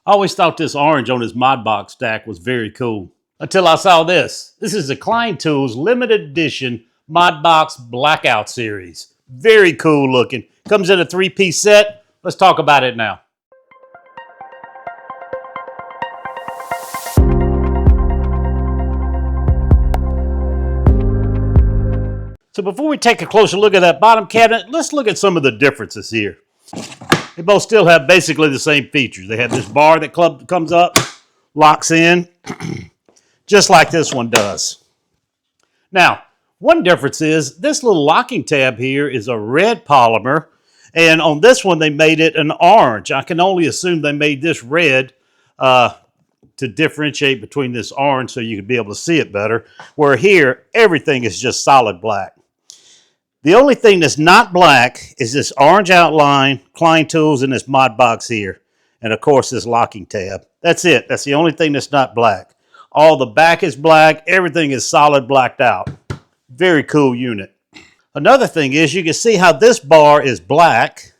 I always thought this orange on his Modbox stack was very cool. Until I saw this. This is the Klein Tools limited edition Modbox Blackout series. Very cool looking. Comes in a 3-piece set. Let's talk about it now. So before we take a closer look at that bottom cabinet, let's look at some of the differences here. They both still have basically the same features. They have this bar that comes up, locks in, just like this one does. Now, one difference is this little locking tab here is a red polymer, and on this one they made it an orange. I can only assume they made this red to differentiate between this orange so you could be able to see it better, where here everything is just solid black. The only thing that's not black is this orange outline, Klein Tools, and this Modbox here. And of course this locking tab. That's it. That's the only thing that's not black. All the back is black. Everything is solid blacked out. Very cool unit. Another thing is you can see how this bar is black.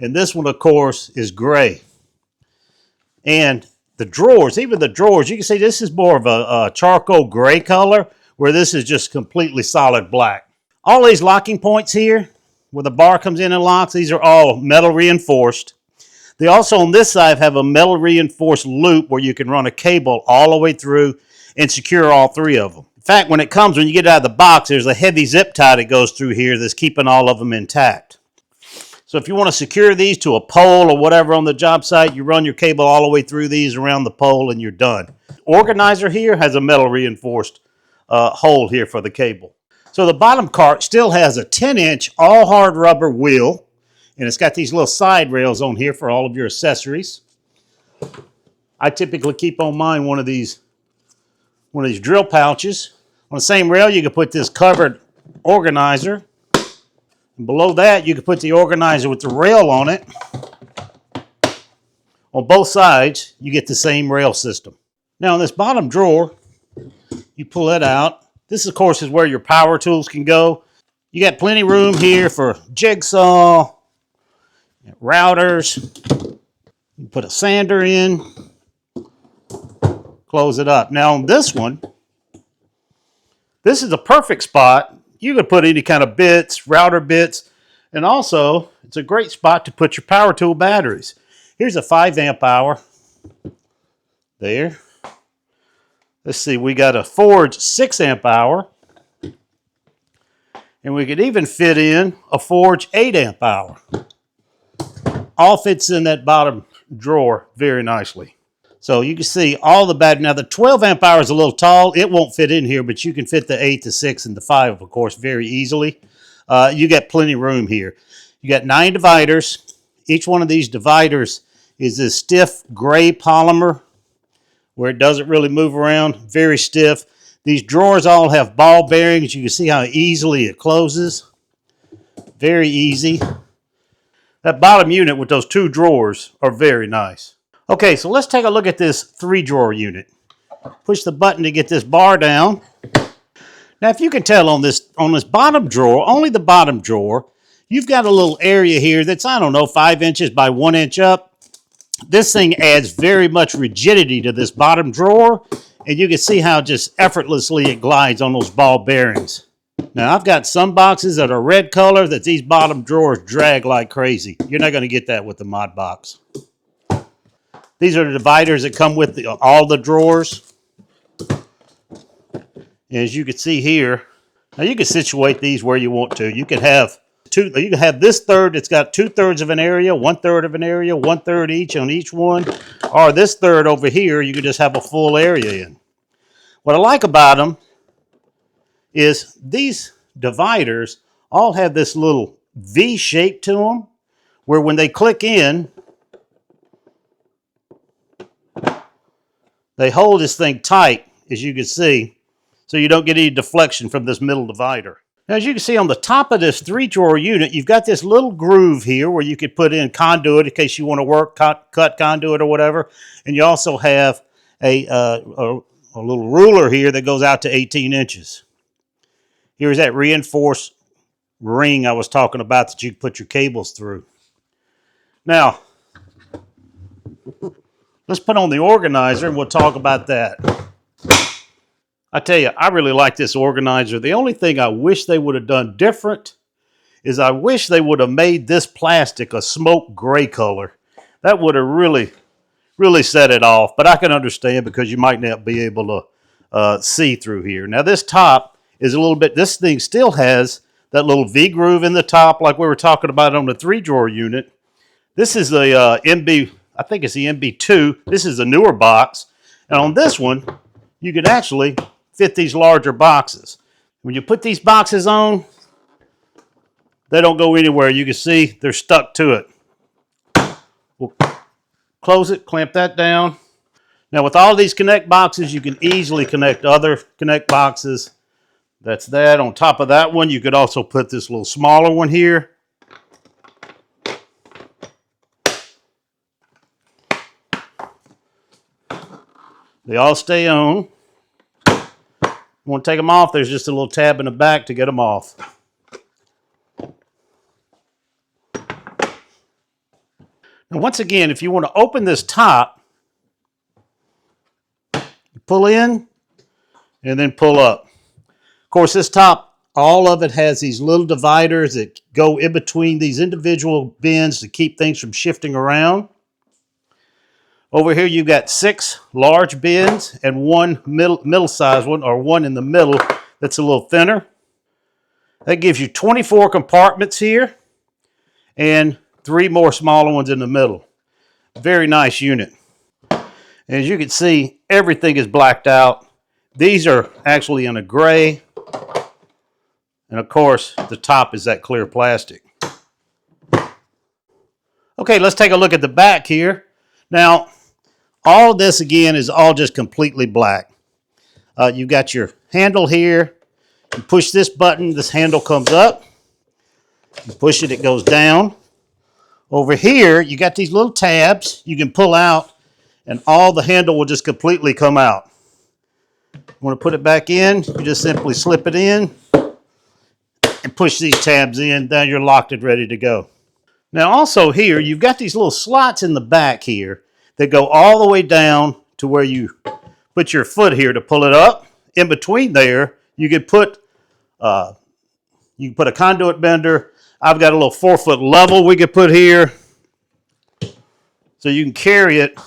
And this one, of course, is gray. And the drawers, even the drawers, you can see this is more of a charcoal gray color, where this is just completely solid black. All these locking points here, where the bar comes in and locks, these are all metal reinforced. They also on this side have a metal reinforced loop where you can run a cable all the way through and secure all three of them. In fact, when you get out of the box, there's a heavy zip tie that goes through here that's keeping all of them intact. So if you want to secure these to a pole or whatever on the job site, you run your cable all the way through these around the pole and you're done. Organizer here has a metal reinforced hole here for the cable. So the bottom cart still has a 10-inch all hard rubber wheel, and it's got these little side rails on here for all of your accessories. I typically keep on mine one of these drill pouches. On the same rail, you can put this covered organizer. And below that, you can put the organizer with the rail on it. On both sides, you get the same rail system. Now, in this bottom drawer, you pull that out. This, of course, is where your power tools can go. You got plenty of room here for jigsaw, routers. You put a sander in, close it up. Now, on this one, this is a perfect spot. You could put any kind of bits, router bits, and also it's a great spot to put your power tool batteries. Here's a 5 amp hour there. Let's see, we got a Forge 6 amp hour. And we could even fit in a Forge 8 amp hour. All fits in that bottom drawer very nicely. So you can see all the battery. Now the 12 amp hour is a little tall. It won't fit in here, but you can fit the 8, the 6, and the 5, of course, very easily. You got plenty of room here. You got 9 dividers. Each one of these dividers is this stiff gray polymer where it doesn't really move around, very stiff. These drawers all have ball bearings. You can see how easily it closes. Very easy. That bottom unit with those 2 drawers are very nice. Okay, so let's take a look at this 3-drawer unit. Push the button to get this bar down. Now, if you can tell on this bottom drawer, only the bottom drawer, you've got a little area here that's, I don't know, 5 inches by 1 inch up. This thing adds very much rigidity to this bottom drawer, and you can see how just effortlessly it glides on those ball bearings. Now, I've got some boxes that are red color that these bottom drawers drag like crazy. You're not going to get that with the Modbox. These are the dividers that come with all the drawers. As you can see here, now you can situate these where you want to. You can have this third that's got 2/3 of an area, 1/3 of an area, 1/3 each on each one. Or this third over here, you can just have a full area in. What I like about them is these dividers all have this little V shape to them, where when they click in, they hold this thing tight, as you can see, so you don't get any deflection from this middle divider. Now, as you can see on the top of this 3-drawer unit, you've got this little groove here where you could put in conduit in case you want to cut conduit or whatever. And you also have a little ruler here that goes out to 18 inches. Here's that reinforced ring I was talking about that you can put your cables through. Now, Let's put on the organizer and we'll talk about that. I tell you, I really like this organizer. The only thing I wish they would have done different is I wish they would have made this plastic a smoke gray color. That would have really set it off, but I can understand because you might not be able to see through here. Now this top is a little bit, this thing still has that little V groove in the top like we were talking about on the 3-drawer unit. This is the MB, I think it's the MB2. This is the newer box. And on this one, you can actually fit these larger boxes. When you put these boxes on, they don't go anywhere. You can see they're stuck to it. We'll close it, clamp that down. Now with all these connect boxes, you can easily connect other connect boxes. That's that. On top of that one, you could also put this little smaller one here. They all stay on. You want to take them off, there's just a little tab in the back to get them off. Now once again, if you want to open this top, you pull in and then pull up. Of course, this top, all of it has these little dividers that go in between these individual bins to keep things from shifting around. Over here, you've got 6 large bins and one middle-sized one, or one in the middle that's a little thinner. That gives you 24 compartments here and 3 more smaller ones in the middle. Very nice unit. As you can see, everything is blacked out. These are actually in a gray. And of course, the top is that clear plastic. Okay, let's take a look at the back here. Now, all this again is all just completely black. You've got your handle here. You push this button, this handle comes up. You push it, it goes down. Over here, you got these little tabs you can pull out, and all the handle will just completely come out. You want to put it back in, you just simply slip it in and push these tabs in. Now you're locked and ready to go. Now also here, you've got these little slots in the back here that go all the way down to where you put your foot here to pull it up. In between there, you could put a conduit bender. I've got a little 4-foot level we could put here, so you can carry it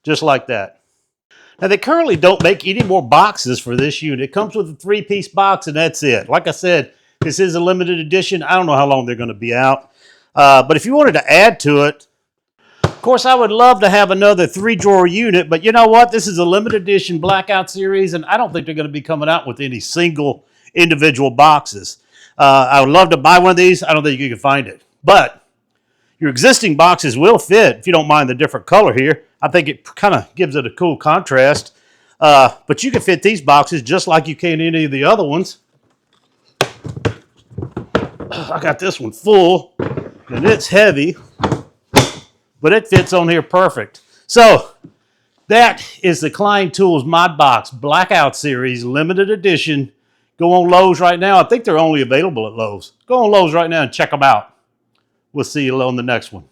just like that. Now they currently don't make any more boxes for this unit. It comes with a 3-piece box and that's it. Like I said, this is a limited edition. I don't know how long they're going to be out. But if you wanted to add to it, of course, I would love to have another 3-drawer unit, but you know what? This is a limited edition Blackout series, and I don't think they're going to be coming out with any single individual boxes. I would love to buy one of these. I don't think you can find it. But your existing boxes will fit if you don't mind the different color here. I think it kind of gives it a cool contrast. But you can fit these boxes just like you can any of the other ones. I got this one full, and it's heavy, but it fits on here perfect. So that is the Klein Tools Modbox Blackout Series Limited Edition. Go on Lowe's right now. I think they're only available at Lowe's. Go on Lowe's right now and check them out. We'll see you on the next one.